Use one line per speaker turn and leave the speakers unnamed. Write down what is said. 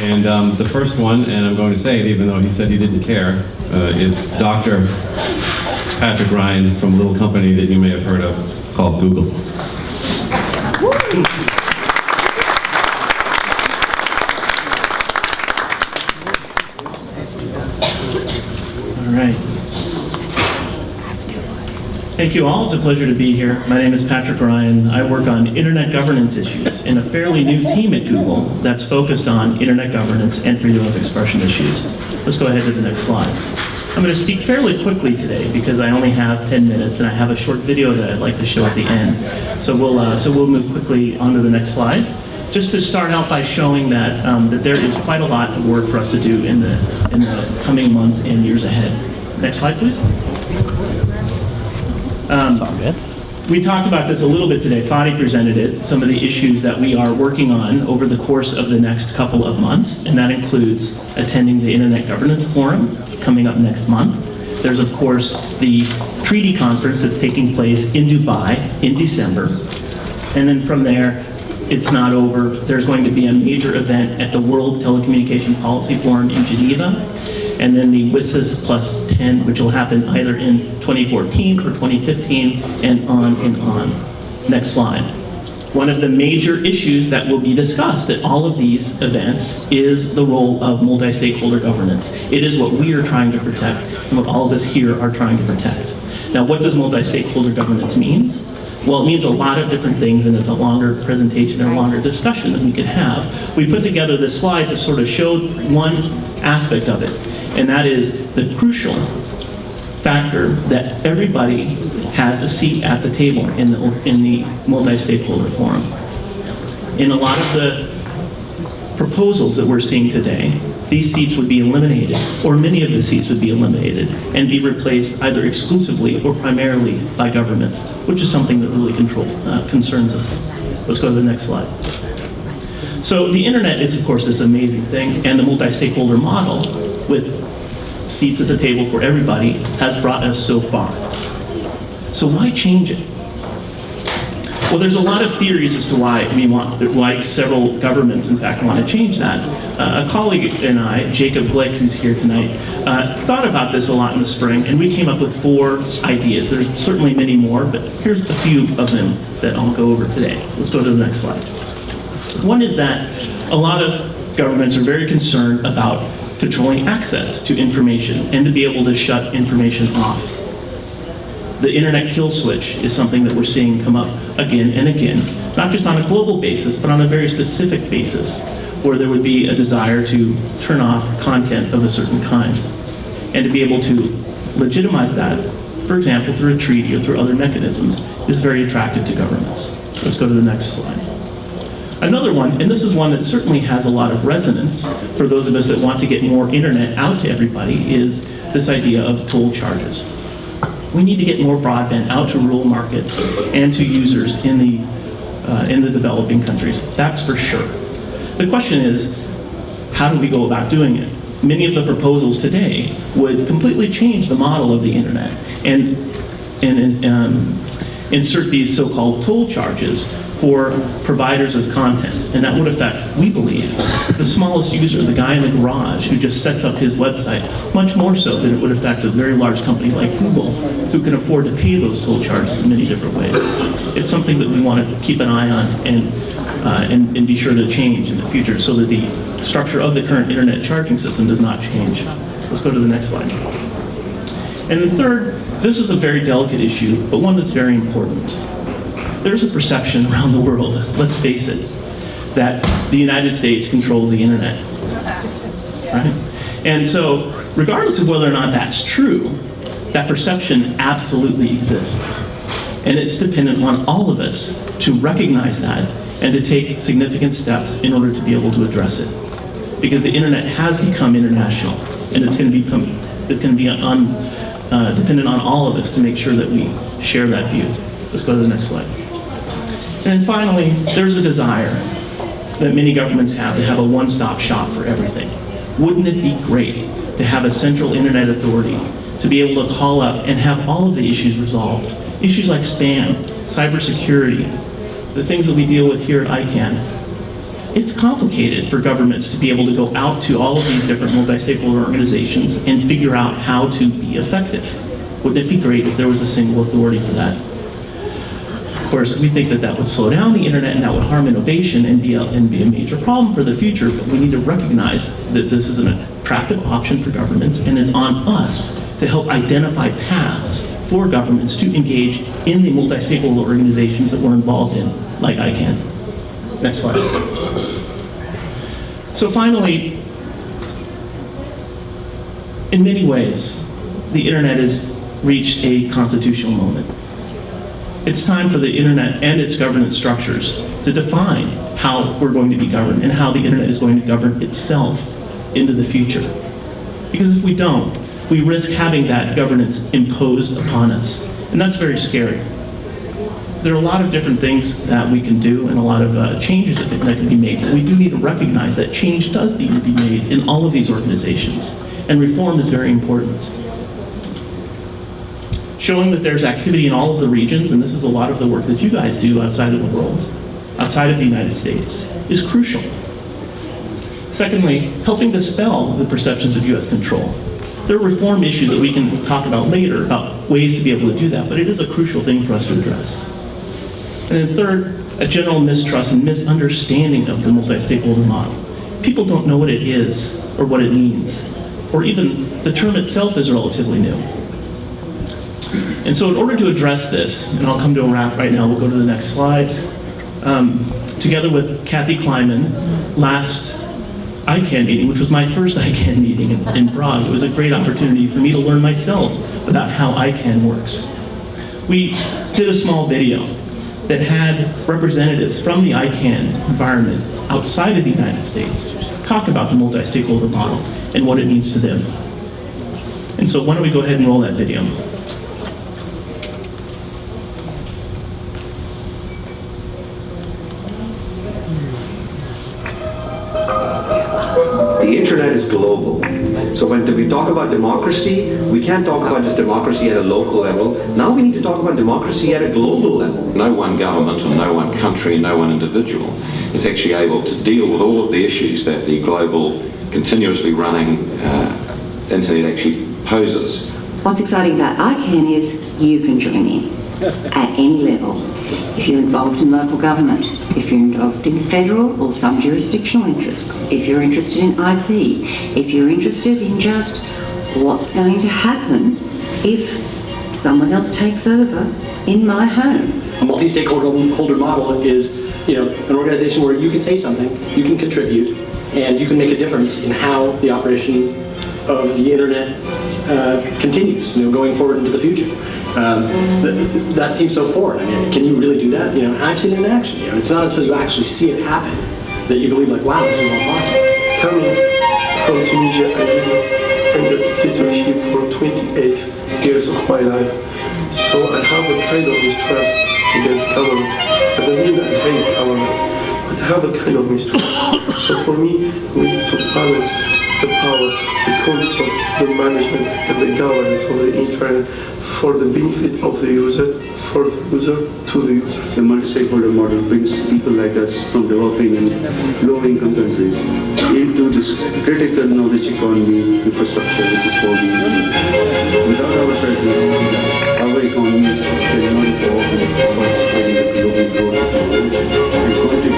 And the first one, and I'm going to say it even though he said he didn't care, is Dr. Patrick Ryan from a little company that you may have heard of called Google.
All right. Thank you all. It's a pleasure to be here. My name is Patrick Ryan. I work on internet governance issues in a fairly new team at Google that's focused on internet governance and freedom of expression issues. Let's go ahead to the next slide. I'm going to speak fairly quickly today because I only have 10 minutes and I have a short video that I'd like to show at the end. So we'll move quickly on to the next slide. Just to start out by showing that that there is quite a lot of work for us to do in the coming months and years ahead. Next slide, please. We talked about this a little bit today. Fadi presented it, some of the issues that we are working on over the course of the next couple of months, and that includes attending the Internet Governance Forum coming up next month. There's, of course, the treaty conference that's taking place in Dubai in December. And then from there, it's not over. There's going to be a major event at the World Telecommunication Policy Forum in Geneva, and then the WSIS Plus 10, which will happen either in 2014 or 2015, and on and on. Next slide. One of the major issues that will be discussed at all of these events is the role of multi-stakeholder governance. It is what we are trying to protect, and what all of us here are trying to protect. Now, what does multi-stakeholder governance mean? Well, it means a lot of different things, and it's a longer presentation and a longer discussion that we could have. We put together this slide to sort of show one aspect of it, and that is the crucial factor that everybody has a seat at the table in the multi-stakeholder forum. In a lot of the proposals that we're seeing today, these seats would be eliminated, or many of the seats would be eliminated, and be replaced either exclusively or primarily by governments, which is something that really concerns us. Let's go to the next slide. So the internet is, of course, this amazing thing, and the multi-stakeholder model with seats at the table for everybody has brought us so far. So why change it? Well, there's a lot of theories as to why several governments, in fact, want to change that. A colleague and I, Jacob Glick, who's here tonight, thought about this a lot in the spring, and we came up with 4 ideas. There's certainly many more, but here's a few of them that I'll go over today. Let's go to the next slide. One is that a lot of governments are very concerned about controlling access to information and to be able to shut information off. The internet kill switch is something that we're seeing come up again and again, not just on a global basis, but on a very specific basis, where there would be a desire to turn off content of a certain kind. And to be able to legitimize that, for example, through a treaty or through other mechanisms, is very attractive to governments. Let's go to the next slide. Another one, and this is one that certainly has a lot of resonance for those of us that want to get more internet out to everybody, is this idea of toll charges. We need to get more broadband out to rural markets and to users in the developing countries. That's for sure. The question is, how do we go about doing it? Many of the proposals today would completely change the model of the internet and insert these so-called toll charges for providers of content, and that would affect, we believe, the smallest user, the guy in the garage who just sets up his website, much more so than it would affect a very large company like Google, who can afford to pay those toll charges in many different ways. It's something that we want to keep an eye on and be sure to change in the future so that the structure of the current internet charging system does not change. Let's go to the next slide. And the third, this is a very delicate issue, but one that's very important. There's a perception around the world, let's face it, that the United States controls the internet, right? And so, regardless of whether or not that's true, that perception absolutely exists. And it's dependent on all of us to recognize that and to take significant steps in order to be able to address it. Because the internet has become international, and it's going to be dependent on all of us to make sure that we share that view. Let's go to the next slide. And then finally, there's a desire that many governments have to have a one-stop shop for everything. Wouldn't it be great to have a central internet authority to be able to call up and have all of the issues resolved? Issues like spam, cybersecurity, the things that we deal with here at ICann, it's complicated for governments to be able to go out to all of these different multi-stakeholder organizations and figure out how to be effective. Wouldn't it be great if there was a single authority for that? Of course, we think that that would slow down the internet and that would harm innovation and be a major problem for the future, but we need to recognize that this is an attractive option for governments, and it's on us to help identify paths for governments to engage in the multi-stakeholder organizations that we're involved in, like ICann. Next slide. So finally, in many ways, the internet has reached a constitutional moment. It's time for the internet and its governance structures to define how we're going to be governed and how the internet is going to govern itself into the future. Because if we don't, we risk having that governance imposed upon us, and that's very scary. There are a lot of different things that we can do and a lot of changes that can be made, but we do need to recognize that change does need to be made in all of these organizations, and reform is very important. Showing that there's activity in all of the regions, and this is a lot of the work that you guys do outside of the world, outside of the United States, is crucial. Secondly, helping dispel the perceptions of US control. There are reform issues that we can talk about later, about ways to be able to do that, but it is a crucial thing for us to address. And then third, a general mistrust and misunderstanding of the multi-stakeholder model. People don't know what it is or what it means, or even the term itself is relatively new. And so in order to address this, and I'll come to a wrap right now, we'll go to the next slide. Together with Kathy Kleiman, last ICann meeting, which was my first ICann meeting in Prague, it was a great opportunity for me to learn myself about how ICann works. We did a small video that had representatives from the ICann environment outside of the United States talk about the multi-stakeholder model and what it means to them. And so why don't we go ahead and roll that video.
The internet is global. So when we talk about democracy, we can't talk about just democracy at a local level. Now we need to talk about democracy at a global level.
No one government and no one country, no one individual is actually able to deal with all of the issues that the global, continuously running internet actually poses.
What's exciting about ICann is you can join in at any level. If you're involved in local government, if you're involved in federal or some jurisdictional interests, if you're interested in IP, if you're interested in just what's going to happen if someone else takes over in my home.
A multi-stakeholder model is, an organization where you can say something, you can contribute, and you can make a difference in how the operation of the internet continues, going forward into the future. That seems so foreign. I mean, can you really do that? I've seen it in action. It's not until you actually see it happen that you believe, like, wow, this is all possible.
Coming from Tunisia, I lived under dictatorship for 28 years of my life. So I have a kind of mistrust against governments. Doesn't mean I hate governments, but I have a kind of mistrust. So for me, we need to balance the power, the control, the management, and the governance of the internet for the benefit of the user, for the user, to the users.
The multi-stakeholder model brings people like us from developing and low-income countries into this critical knowledge economy infrastructure, which is called the internet. Without our presence, our economy is